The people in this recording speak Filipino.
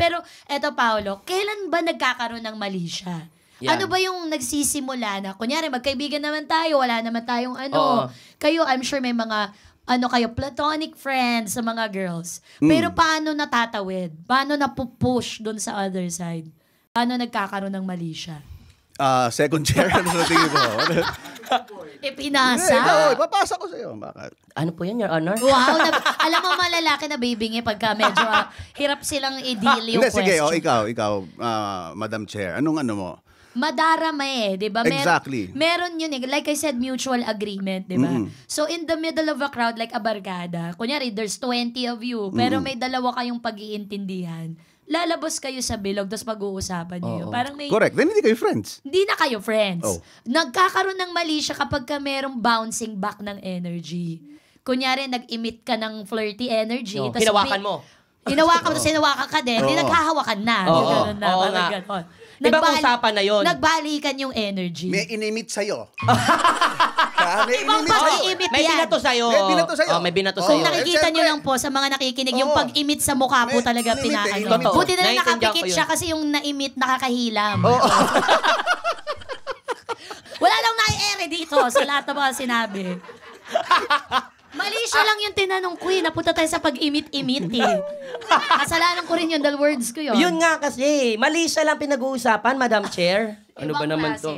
Pero eto, Paolo, kailan ba nagkakaroon ng mali siya? Yan. Ano ba yung nagsisimula na? Kunyari, magkaibigan naman tayo, wala naman tayong Oo. Kayo, I'm sure may mga, kayo, platonic friends sa mga girls. Pero paano natatawid? Paano napupush dun sa other side? Paano nagkakaroon ng mali siya? Second chair, ano sa tingin mo? Pinasa? Papasa ko sa'yo. Bakit? Ano po yan, Your Honor? Wow, alam mo malalaki na babingi pagka medyo hirap silang i-deal yung Hindi, sige, question. ikaw, Madam Chair. Anong ano mo? Madarama di ba? Exactly. Meron yun like I said, mutual agreement, di ba? So in the middle of a crowd, like a barkada, kunyari, there's 20 of you, pero may dalawa kayong pag-iintindihan, lalabas kayo sa bilog, tapos mag-uusapan niyo. Parang may... Correct. Then hindi kayo friends. Hindi na kayo friends. Oh. Nagkakaroon ng mali siya kapag ka merong bouncing back ng energy. Kunyari, nag-emit ka ng flirty energy. No. Tas Hinawakan mo. Hinawakan mo, tapos hinawakan ka din. Di naghahawakan na. Ganun na. Parang ganon. Ibang usapan na yun. Nagbalikan yung energy. May inimit sa'yo. May Ibang inimit sa'yo. pag-iimit May yan. binato sa'yo. May binato sa'yo. May binato Oh. sa'yo. Kung nakikita nyo lang po sa mga nakikinig, yung pag-imit sa mukha po May talaga inimit pinaano. Totoo. Buti na lang Naiintindihan nakapikit ko yun. siya kasi yung na-imit nakakahilam. Wala lang nai-ere dito sa lahat ng mga sinabi. Mali siya lang yung tinanong ko Napunta tayo sa pag-imit-imit Kasalanan ko rin yun dahil words ko yun. Yun nga kasi. Mali siya lang pinag-uusapan, Madam Chair. Ano ba Ibang naman klase. to?